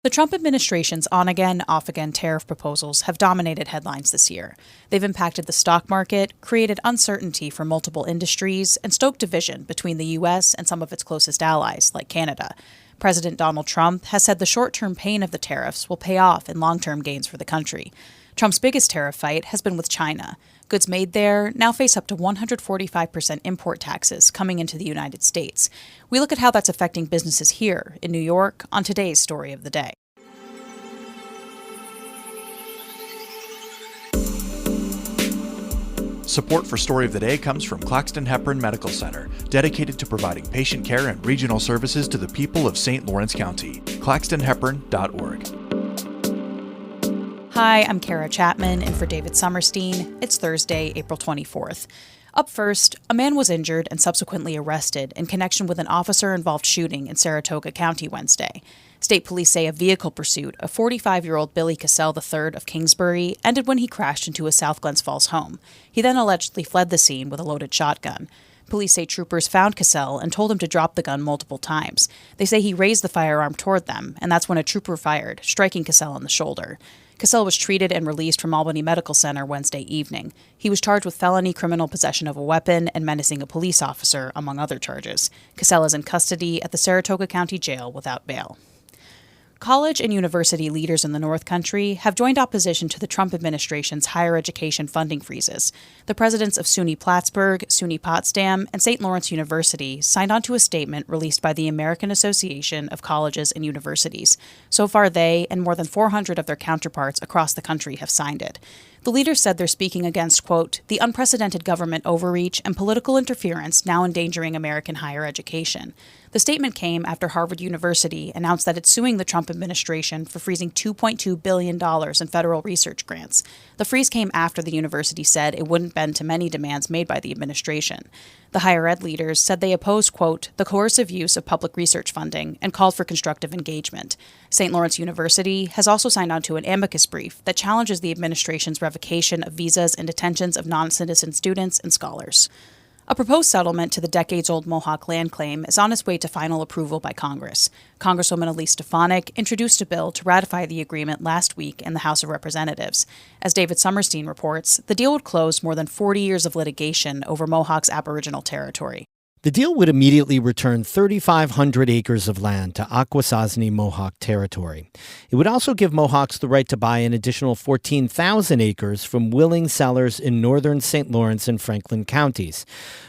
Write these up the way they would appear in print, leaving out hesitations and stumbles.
The Trump administration's on-again, off-again tariff proposals have dominated headlines this year. They've impacted the stock market, created uncertainty for multiple industries, and stoked division between the U.S. and some of its closest allies, like Canada. President Donald Trump has said the short-term pain of the tariffs will pay off in long-term gains for the country. Trump's biggest tariff fight has been with China. Goods made there now face up to 145% import taxes coming into the United States. We look at how that's affecting businesses here in New York on today's Story of the Day. Support for Story of the Day comes from Claxton Hepburn Medical Center, dedicated to providing patient care and regional services to the people of St. Lawrence County. claxtonhepburn.org. Hi, I'm Kara Chapman, and for David Summerstein, it's Thursday, April 24th. Up first, a man was injured and subsequently arrested in connection with an officer-involved shooting in Saratoga County Wednesday. State police say a vehicle pursuit of 45-year-old Billy Cassell III of Kingsbury ended when he crashed into a South Glens Falls home. He then allegedly fled the scene with a loaded shotgun. Police say troopers found Cassell and told him to drop the gun multiple times. They say he raised the firearm toward them, and that's when a trooper fired, striking Cassell on the shoulder. Cassell was treated and released from Albany Medical Center Wednesday evening. He was charged with felony criminal possession of a weapon and menacing a police officer, among other charges. Cassell is in custody at the Saratoga County Jail without bail. College and university leaders in the North Country have joined opposition to the Trump administration's higher education funding freezes. The presidents of SUNY Plattsburgh, SUNY Potsdam, and St. Lawrence University signed onto a statement released by the American Association of Colleges and Universities. So far, they and more than 400 of their counterparts across the country have signed it. The leaders said they're speaking against, quote, the unprecedented government overreach and political interference now endangering American higher education. The statement came after Harvard University announced that it's suing the Trump administration for freezing $2.2 billion in federal research grants. The freeze came after the university said it wouldn't bend to many demands made by the administration. The higher ed leaders said they opposed, quote, the coercive use of public research funding and called for constructive engagement. St. Lawrence University has also signed on to an amicus brief that challenges the administration's revocation of visas and detentions of non-citizen students and scholars. A proposed settlement to the decades-old Mohawk land claim is on its way to final approval by Congress. Congresswoman Elise Stefanik introduced a bill to ratify the agreement last week in the House of Representatives. As David Summerstein reports, the deal would close more than 40 years of litigation over Mohawk's Aboriginal territory. The deal would immediately return 3,500 acres of land to Akwesasne Mohawk territory. It would also give Mohawks the right to buy an additional 14,000 acres from willing sellers in northern St. Lawrence and Franklin counties.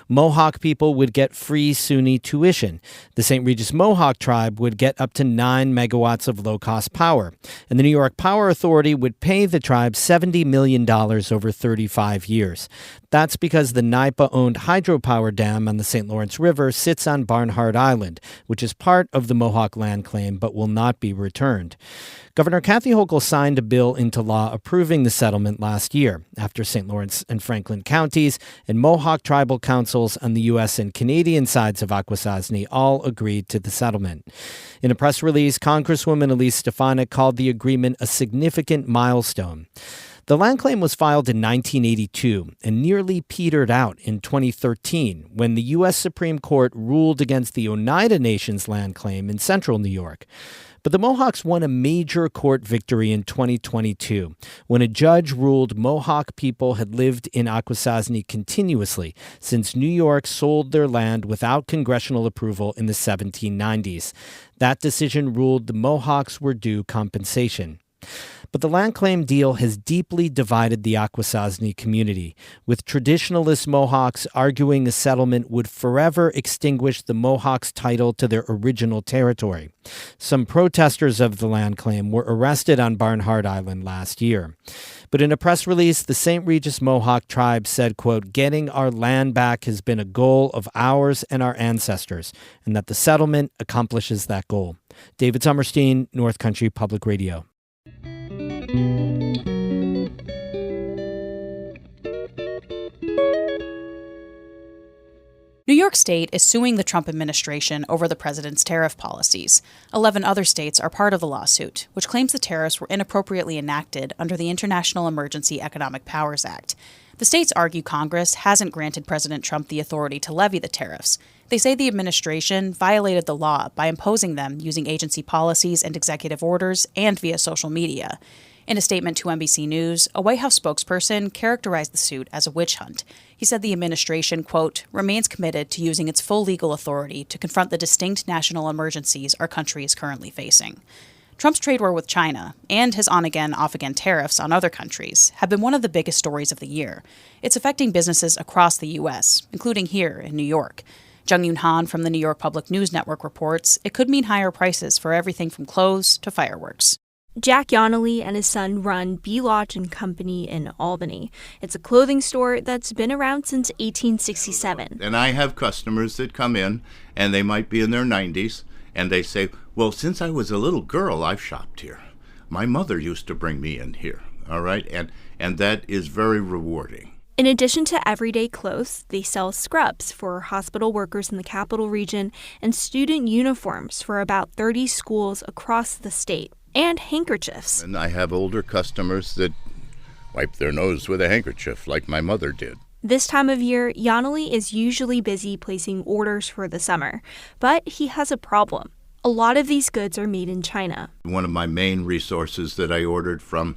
Mohawk people would get free SUNY tuition. The St. Regis Mohawk tribe would get up to 9 megawatts of low-cost power. And the New York Power Authority would pay the tribe $70 million over 35 years. That's because the NIPA-owned hydropower dam on the St. Lawrence River sits on Barnhart Island, which is part of the Mohawk land claim but will not be returned. Governor Kathy Hochul signed a bill into law approving the settlement last year after St. Lawrence and Franklin counties and Mohawk tribal councils on the U.S. and Canadian sides of Akwesasne all agreed to the settlement. In a press release, Congresswoman Elise Stefanik called the agreement a significant milestone. The land claim was filed in 1982 and nearly petered out in 2013 when the U.S. Supreme Court ruled against the Oneida Nation's land claim in central New York. But the Mohawks won a major court victory in 2022 when a judge ruled Mohawk people had lived in Akwesasne continuously since New York sold their land without congressional approval in the 1790s. That decision ruled the Mohawks were due compensation. But the land claim deal has deeply divided the Akwesasne community, with traditionalist Mohawks arguing a settlement would forever extinguish the Mohawks' title to their original territory. Some protesters of the land claim were arrested on Barnhart Island last year. But in a press release, the St. Regis Mohawk tribe said, quote, getting our land back has been a goal of ours and our ancestors, and that the settlement accomplishes that goal. David Summerstein, North Country Public Radio. New York State is suing the Trump administration over the president's tariff policies. 11 other states are part of the lawsuit, which claims the tariffs were inappropriately enacted under the International Emergency Economic Powers Act. The states argue Congress hasn't granted President Trump the authority to levy the tariffs. They say the administration violated the law by imposing them using agency policies and executive orders and via social media. In a statement to NBC News, a White House spokesperson characterized the suit as a witch hunt. He said the administration, quote, remains committed to using its full legal authority to confront the distinct national emergencies our country is currently facing. Trump's trade war with China and his on-again, off-again tariffs on other countries have been one of the biggest stories of the year. It's affecting businesses across the U.S., including here in New York. Jung Yoon Han from the New York Public News Network reports it could mean higher prices for everything from clothes to fireworks. Jack Yonley and his son run B. Lodge & Company in Albany. It's a clothing store that's been around since 1867. And I have customers that come in, and they might be in their 90s, and they say, well, since I was a little girl, I've shopped here. My mother used to bring me in here, all right? And that is very rewarding. In addition to everyday clothes, they sell scrubs for hospital workers in the capital region and student uniforms for about 30 schools across the state, and handkerchiefs. And I have older customers that wipe their nose with a handkerchief like my mother did. This time of year, Yonley is usually busy placing orders for the summer, but he has a problem. A lot of these goods are made in China. One of my main resources that I ordered from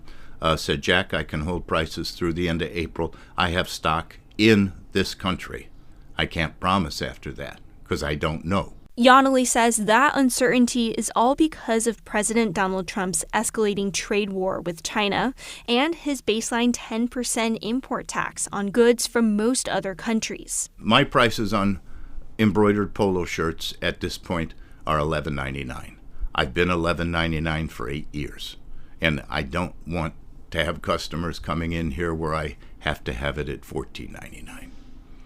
said, Jack, I can hold prices through the end of April. I have stock in this country. I can't promise after that because I don't know. Yonley says that uncertainty is all because of President Donald Trump's escalating trade war with China and his baseline 10% import tax on goods from most other countries. My prices on embroidered polo shirts at this point are $11.99. I've been $11.99 for 8 years, and I don't want to have customers coming in here where I have to have it at $14.99,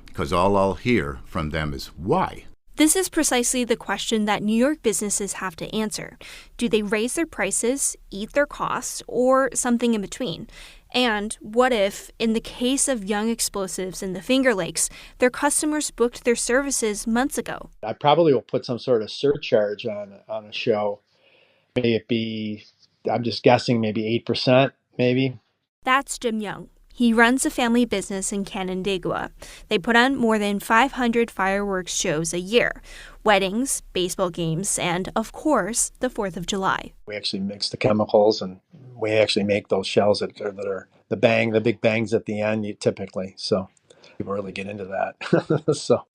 because all I'll hear from them is, why? This is precisely the question that New York businesses have to answer. Do they raise their prices, eat their costs, or something in between? And what if, in the case of Young Explosives in the Finger Lakes, their customers booked their services months ago? I probably will put some sort of surcharge on a show. May it be, I'm just guessing, maybe 8%, maybe. That's Jim Young. He runs a family business in Canandaigua. They put on more than 500 fireworks shows a year, weddings, baseball games, and, of course, the 4th of July. We actually mix the chemicals, and we actually make those shells that are the big bangs at the end, typically. So people really get into that.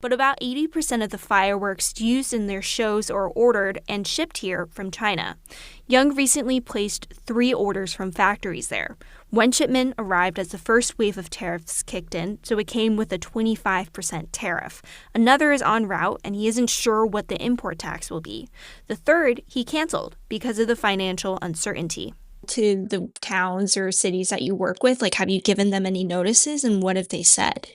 But about 80% of the fireworks used in their shows are ordered and shipped here from China. Young recently placed 3 orders from factories there. One shipment arrived as the first wave of tariffs kicked in, so it came with a 25% tariff. Another is en route, and he isn't sure what the import tax will be. The third he canceled because of the financial uncertainty. To the towns or cities that you work with, have you given them any notices, and what have they said?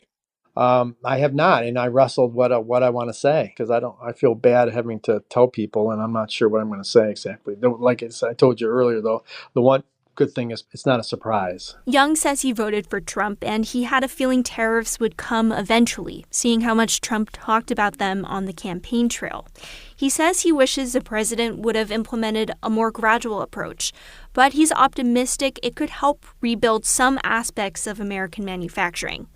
I have not, and I wrestled what I want to say, because I feel bad having to tell people, and I'm not sure what I'm going to say exactly. Like I told you earlier, though, the one good thing is it's not a surprise. Young says he voted for Trump, and he had a feeling tariffs would come eventually, seeing how much Trump talked about them on the campaign trail. He says he wishes the president would have implemented a more gradual approach, but he's optimistic it could help rebuild some aspects of American manufacturing.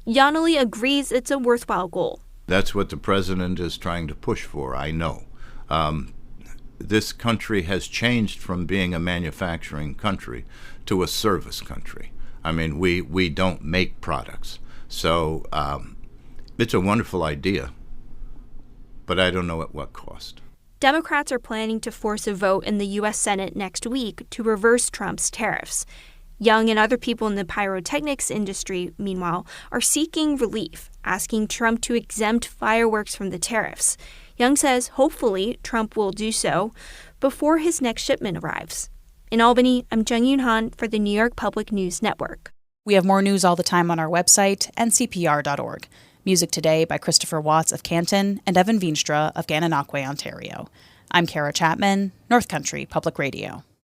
Yonley agrees it's a worthwhile goal. That's what the president is trying to push for, I know. This country has changed from being a manufacturing country to a service country. I mean, we don't make products. So it's a wonderful idea, but I don't know at what cost. Democrats are planning to force a vote in the U.S. Senate next week to reverse Trump's tariffs. Young and other people in the pyrotechnics industry, meanwhile, are seeking relief, asking Trump to exempt fireworks from the tariffs. Young says hopefully Trump will do so before his next shipment arrives. In Albany, I'm Jung Yoon Han for the New York Public News Network. We have more news all the time on our website, ncpr.org. Music today by Christopher Watts of Canton and Evan Veenstra of Gananoque, Ontario. I'm Kara Chapman, North Country Public Radio.